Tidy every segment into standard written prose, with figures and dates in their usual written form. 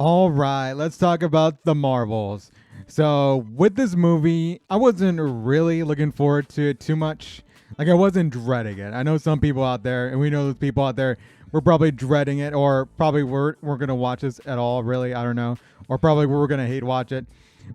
All right, let's talk about the Marvels. So, with this movie, I wasn't really looking forward to it too much. Like, I wasn't dreading it. I know some people out there, and we know those people out there, were probably dreading it, or probably weren't going to watch this at all, really. I don't know. Or probably were going to hate watch it.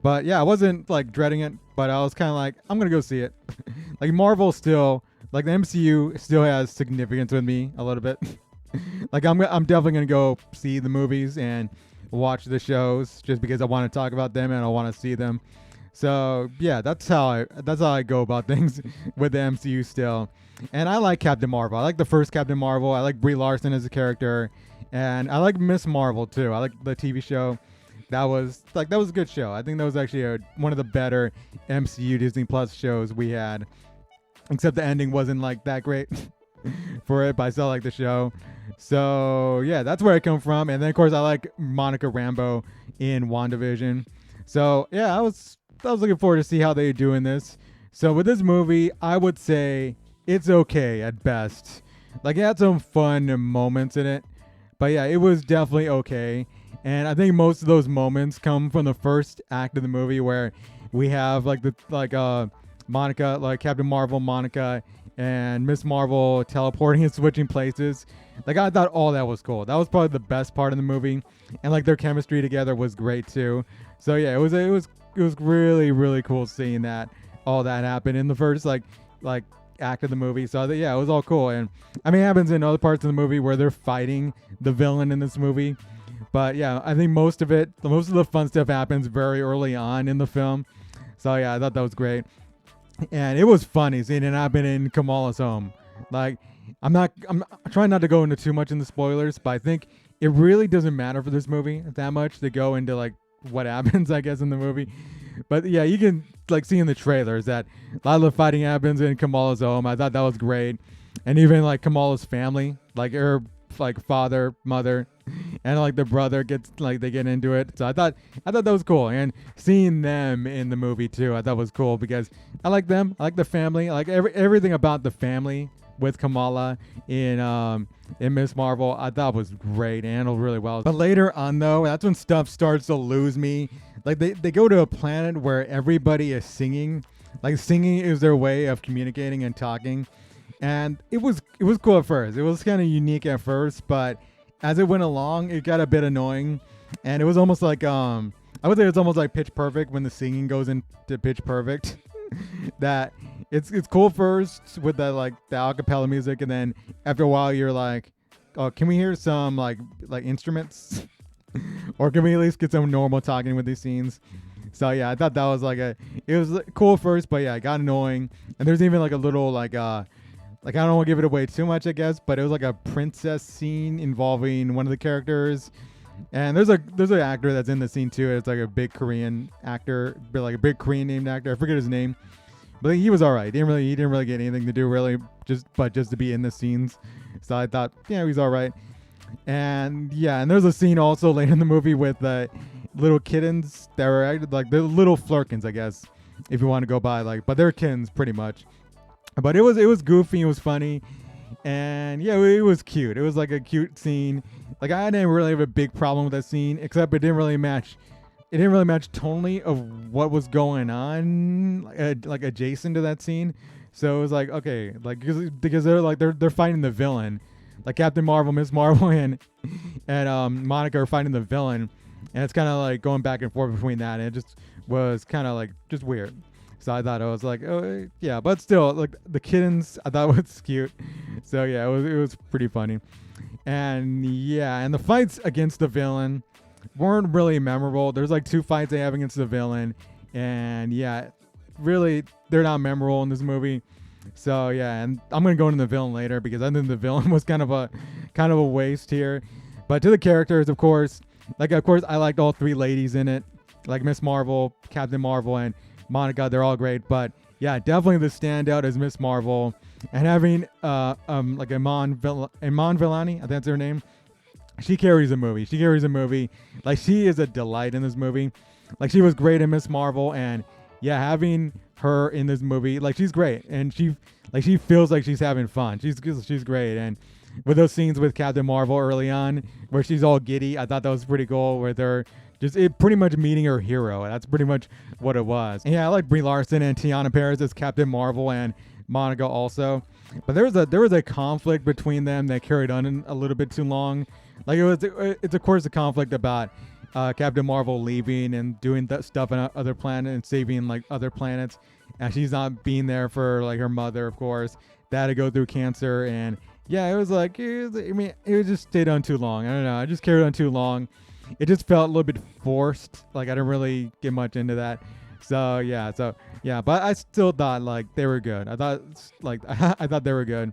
But yeah, I wasn't like dreading it, but I was kind of like, I'm going to go see it. Like, Marvel still, like, the MCU still has significance with me a little bit. Like I'm definitely gonna go see the movies and watch the shows just because I want to talk about them and I want to see them. So yeah, that's how I go about things with the MCU still. And I like Captain Marvel. I like the first Captain Marvel. I like Brie Larson as a character, and I like Miss Marvel too. I like the TV show. That was a good show. I think that was actually one of the better MCU Disney Plus shows we had. Except the ending wasn't like that great for it, but I still like the show. So yeah, that's where I come from. And then of course I like Monica Rambeau in WandaVision. So yeah, I was looking forward to see how they're doing this. So with this movie, I would say it's okay at best. Like it had some fun moments in it, but yeah, it was definitely okay. And I think most of those moments come from the first act of the movie where we have Monica, like Captain Marvel, Monica, and Miss Marvel teleporting and switching places. Like I thought all that was cool. That was probably the best part of the movie, and like their chemistry together was great too. So yeah, it was really really cool seeing that all that happen in the first like act of the movie. So yeah, it was all cool, and I mean it happens in other parts of the movie where they're fighting the villain in this movie. But yeah, I think most of the fun stuff happens very early on in the film. So yeah, I thought that was great, and it was funny seeing it happen in Kamala's home. Like, I'm trying not to go into too much in the spoilers, but I think it really doesn't matter for this movie that much to go into like what happens, I guess, in the movie. But yeah, you can like see in the trailers that a lot of the fighting happens in Kamala's home. I thought that was great, and even like Kamala's family, like her like father, mother, and like the brother gets like they get into it. So I thought that was cool, and seeing them in the movie too, I thought was cool because I like them. I like the family. I like everything about the family with Kamala in Miss Marvel. I thought was great and handled really well. But later on though, that's when stuff starts to lose me. Like they go to a planet where everybody is singing. Like singing is their way of communicating and talking. And it was cool at first. It was kind of unique at first, but as it went along, it got a bit annoying, and it was almost like I would say it's almost like Pitch Perfect when the singing goes into Pitch Perfect. That it's cool first with the acapella music, and then after a while you're like, oh, can we hear some like instruments, or can we at least get some normal talking with these scenes? So yeah, I thought that was it was cool first, but yeah, it got annoying, and there's even like a little like I don't want to give it away too much, I guess, but it was like a princess scene involving one of the characters. And there's an actor that's in the scene too. It's like a big Korean actor, like a big Korean named actor. I forget his name, but he was all right. He didn't really get anything to do really, just to be in the scenes. So I thought, yeah, he's all right. And yeah, and there's a scene also later in the movie with the little kittens that were acted like the little flurkins, I guess, if you want to go by but they're kittens pretty much. But it was goofy, it was funny, and yeah, it was cute. It was like a cute scene. Like I didn't really have a big problem with that scene, except it didn't really match. It didn't really match tonally of what was going on, like adjacent to that scene. So it was like okay, like because they're fighting the villain, like Captain Marvel, Miss Marvel, and Monica are fighting the villain, and it's kind of like going back and forth between that, and it just was kind of like just weird. So I thought it was like, oh yeah, but still, like the kittens, I thought was cute. So yeah, it was pretty funny, and yeah, and the fights against the villain weren't really memorable. There's like two fights they have against the villain, and yeah, really they're not memorable in this movie. So yeah, and I'm gonna go into the villain later because I think the villain was kind of a waste here. But to the characters, of course I liked all three ladies in it, like Miss Marvel, Captain Marvel, and Monica. They're all great, but yeah, definitely the standout is Miss Marvel, and having like Iman Vellani, I think that's her name. She carries the movie. She carries the movie. Like she is a delight in this movie. Like she was great in Miss Marvel, and yeah, having her in this movie, like she's great, and she feels like she's having fun. She's great, and with those scenes with Captain Marvel early on, where she's all giddy. I thought that was pretty cool. With her just it pretty much meeting her hero. That's pretty much what it was. And yeah, I like Brie Larson and Tiana Paris as Captain Marvel and Monica also. But there was a conflict between them that carried on a little bit too long. Like it's of course a conflict about Captain Marvel leaving and doing that stuff on other planets and saving like other planets, and she's not being there for like her mother, of course. That had to go through cancer, and yeah, it was like it just stayed on too long. I don't know. I just carried on too long. It just felt a little bit forced. Like I didn't really get much into that. So yeah, but I still thought like they were good. I thought like I thought they were good,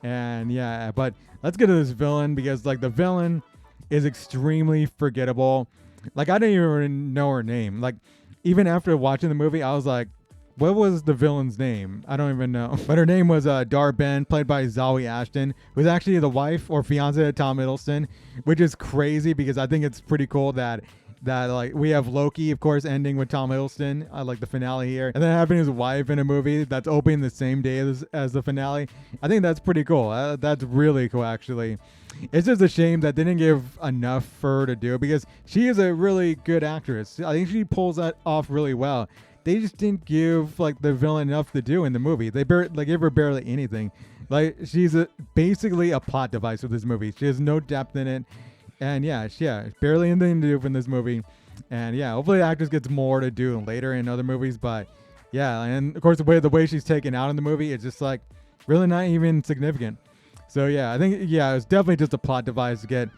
and yeah. But let's get to this villain because like the villain is extremely forgettable. Like I didn't even know her name. Like even after watching the movie, I was like, what was the villain's name? I don't even know. But her name was Dar-Benn, played by Zawe Ashton, who's actually the wife or fiance of Tom Hiddleston, which is crazy because I think it's pretty cool that like we have Loki, of course, ending with Tom Hiddleston, like the finale here, and then having his wife in a movie that's opening the same day as the finale. I think that's pretty cool. That's really cool, actually. It's just a shame that they didn't give enough for her to do because she is a really good actress. I think she pulls that off really well. They just didn't give like the villain enough to do in the movie. They gave her barely anything. Like she's basically a plot device with this movie. She has no depth in it. And yeah, barely anything to do in this movie. And yeah, hopefully the actress gets more to do later in other movies. But yeah, and of course the way she's taken out in the movie is just like really not even significant. So yeah, I think it was definitely just a plot device to get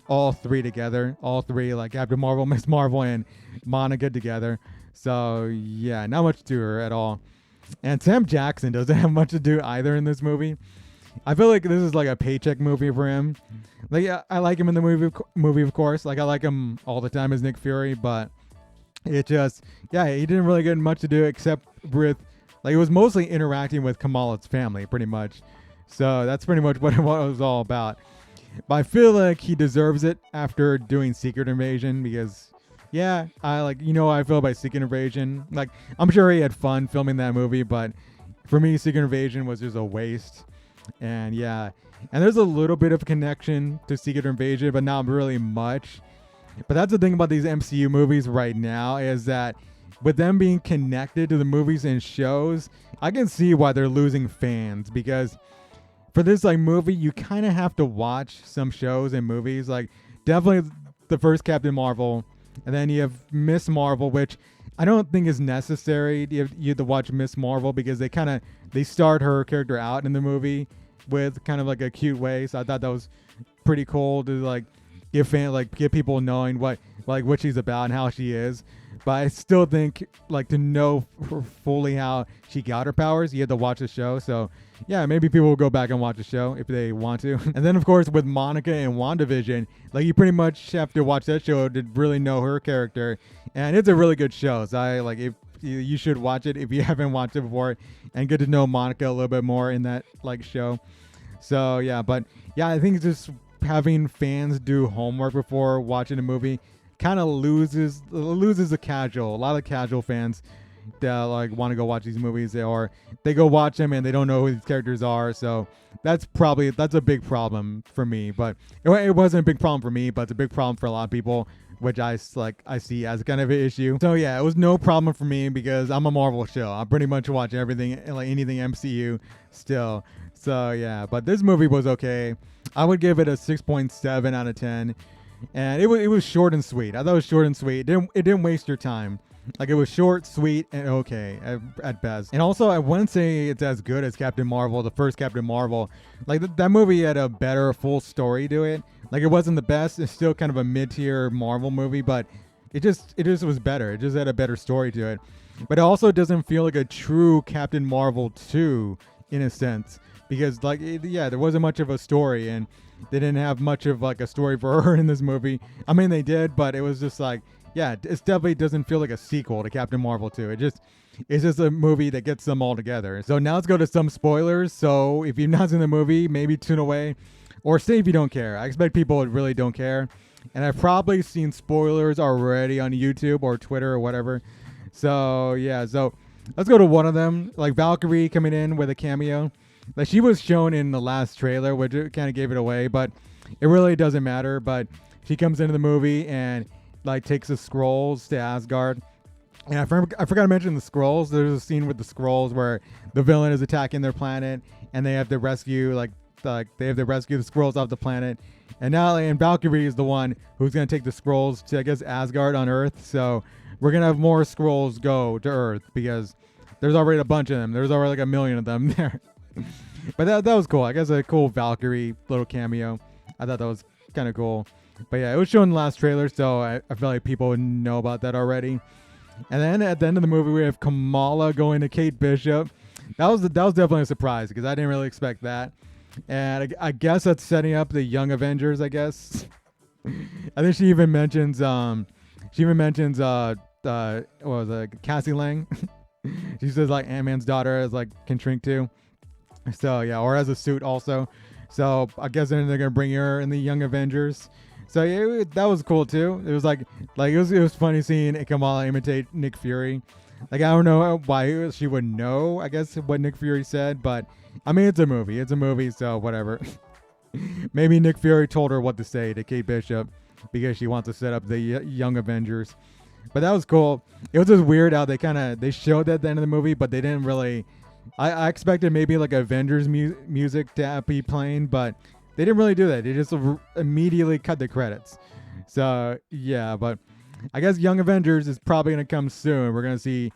all three together. All three, like Captain Marvel, Miss Marvel, and Monica together. So yeah, not much to her at all. And Sam Jackson doesn't have much to do either in this movie. I feel like this is like a paycheck movie for him. Like I like him in the movie of course. Like I like him all the time as Nick Fury, but it just he didn't really get much to do except with like it was mostly interacting with Kamala's family pretty much. So that's pretty much what it was all about. But I feel like he deserves it after doing Secret Invasion because I like how I feel about Secret Invasion. Like I'm sure he had fun filming that movie, but for me Secret Invasion was just a waste. And there's a little bit of connection to Secret Invasion, but not really much. But that's the thing about these MCU movies right now is that with them being connected to the movies and shows, I can see why they're losing fans because for this like movie, you kind of have to watch some shows and movies. Like definitely the first Captain Marvel, and then you have Miss Marvel, which I don't think is necessary. You have to watch Miss Marvel because they start her character out in the movie with kind of like a cute way. So I thought that was pretty cool to like get people knowing what she's about and how she is. But I still think like to know fully how she got her powers, you have to watch the show. So yeah, maybe people will go back and watch the show if they want to. And then of course with Monica and WandaVision, like you pretty much have to watch that show to really know her character. And it's a really good show. So I like if you should watch it if you haven't watched it before and get to know Monica a little bit more in that like show. So yeah, but yeah, I think just having fans do homework before watching a movie kind of loses the casual. A lot of casual fans that like want to go watch these movies, or they go watch them and they don't know who these characters are. So that's a big problem for me. But it wasn't a big problem for me, but it's a big problem for a lot of people, which I see as kind of an issue. So yeah, it was no problem for me because I'm a Marvel show. I pretty much watch everything, like anything MCU still. So yeah, but this movie was okay. I would give it a 6.7 out of 10. And it was short and sweet. I thought it was short and sweet. It didn't waste your time. Like it was short, sweet, and okay at best. And also, I wouldn't say it's as good as Captain Marvel, the first Captain Marvel. Like that movie had a better full story to it. Like it wasn't the best. It's still kind of a mid-tier Marvel movie, but it just was better. It just had a better story to it. But it also doesn't feel like a true Captain Marvel 2 in a sense, because like there wasn't much of a story, and they didn't have much of like a story for her in this movie. I mean, they did, but it was just like, it definitely doesn't feel like a sequel to Captain Marvel 2. It's just a movie that gets them all together. So now let's go to some spoilers. So if you've not seen the movie, maybe tune away or stay if you don't care. I expect people really don't care. And I've probably seen spoilers already on YouTube or Twitter or whatever. So yeah, so let's go to one of them. Like Valkyrie coming in with a cameo. Like she was shown in the last trailer, which kind of gave it away, but it really doesn't matter. But she comes into the movie and like takes the scrolls to Asgard. And I forgot to mention the scrolls. There's a scene with the scrolls where the villain is attacking their planet, and they have to rescue they have to rescue the scrolls off the planet. And now and Valkyrie is the one who's gonna take the scrolls to, I guess, Asgard on Earth. So we're gonna have more scrolls go to Earth because there's already a bunch of them. There's already like 1 million of them there. But that was cool. I guess a cool Valkyrie little cameo. I thought that was kind of cool. But yeah, it was shown in the last trailer, so I feel like people would know about that already. And then at the end of the movie, we have Kamala going to Kate Bishop. That was definitely a surprise because I didn't really expect that. And I guess that's setting up the Young Avengers. I guess. I think she even mentions what was it, Cassie Lang. She says like Ant-Man's daughter is like can shrink too. So yeah, or as a suit also. So I guess then they're gonna bring her in the Young Avengers. So yeah, that was cool too. It was like it was funny seeing Kamala imitate Nick Fury. Like I don't know why she would know, I guess, what Nick Fury said, but I mean it's a movie. It's a movie, so whatever. Maybe Nick Fury told her what to say to Kate Bishop because she wants to set up the Young Avengers. But that was cool. It was just weird how they showed that at the end of the movie, but they didn't really. I expected maybe like Avengers music to be playing, but they didn't really do that. They just immediately cut the credits. So yeah, but I guess Young Avengers is probably gonna come soon. We're gonna see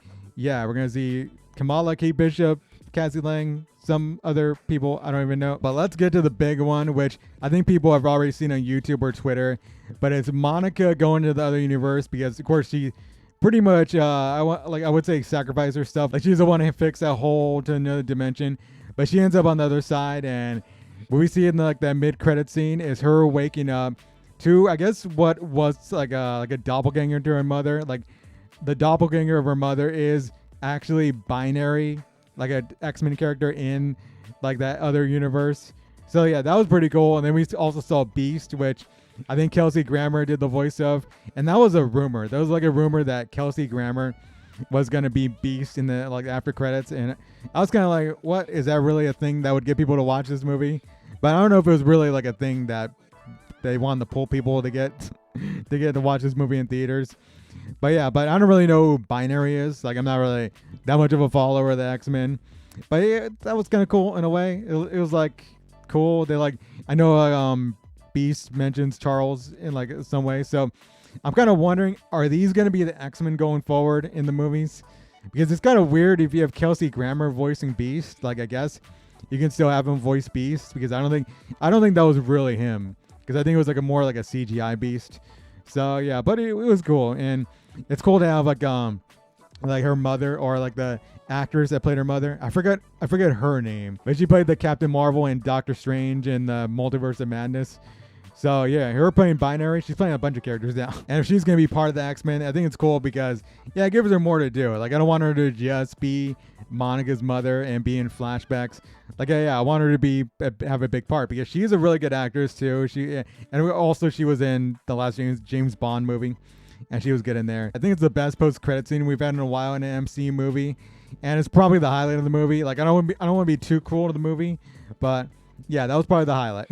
Kamala, Kate Bishop, Cassie Lang, some other people I don't even know. But let's get to the big one, which I think people have already seen on YouTube or Twitter. But it's Monica going to the other universe because of course she pretty much I would say sacrifice her stuff. Like she's the one to fix that hole to another dimension, but she ends up on the other side. And what we see in like that mid-credit scene is her waking up to, I guess, what was like a doppelganger to her mother. Like the doppelganger of her mother is actually Binary, like an X-Men character in like that other universe. So yeah, that was pretty cool. And then we also saw Beast, which I think Kelsey Grammer did the voice of, and that was a rumor. That was like a rumor that Kelsey Grammer was gonna be Beast in the like after credits, and I was kind of like, what, is that really a thing that would get people to watch this movie? But I don't know if it was really like a thing that they wanted to pull people to get to watch this movie in theaters. But yeah, but I don't really know who Binary is. Like I'm not really that much of a follower of the X-Men. But yeah, that was kind of cool in a way. It was like cool. They like, I know Beast mentions Charles in like some way. So I'm kind of wondering, are these going to be the X-Men going forward in the movies? Because it's kind of weird if you have Kelsey Grammer voicing Beast. Like I guess you can still have him voice Beast because I don't think that was really him, because I think it was like a more like a CGI Beast. So yeah, but it was cool, and it's cool to have like her mother, or like the actress that played her mother. I forget her name, but she played the Captain Marvel and Doctor Strange in the Multiverse of Madness. So yeah, her playing Binary. She's playing a bunch of characters now, and if she's gonna be part of the X-Men, I think it's cool because yeah, it gives her more to do. Like I don't want her to just be Monica's mother and be in flashbacks. Like yeah, I want her to have a big part because she's a really good actress too. And also she was in the last James Bond movie, and she was good in there. I think it's the best post-credit scene we've had in a while in an MCU movie, and it's probably the highlight of the movie. Like I don't want to be too cruel to the movie, but yeah, that was probably the highlight.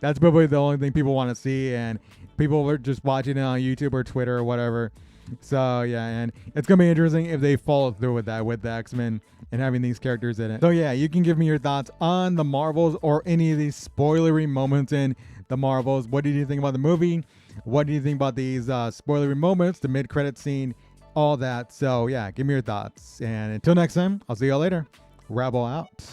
That's probably the only thing people want to see, and people were just watching it on YouTube or Twitter or whatever. So yeah, and it's gonna be interesting if they follow through with that with the X-Men and having these characters in it. So yeah, you can give me your thoughts on the Marvels or any of these spoilery moments in the Marvels. What did you think about the movie? What do you think about these spoilery moments, the mid-credit scene, all that? So yeah, give me your thoughts. And until next time, I'll see y'all later. Rabble out.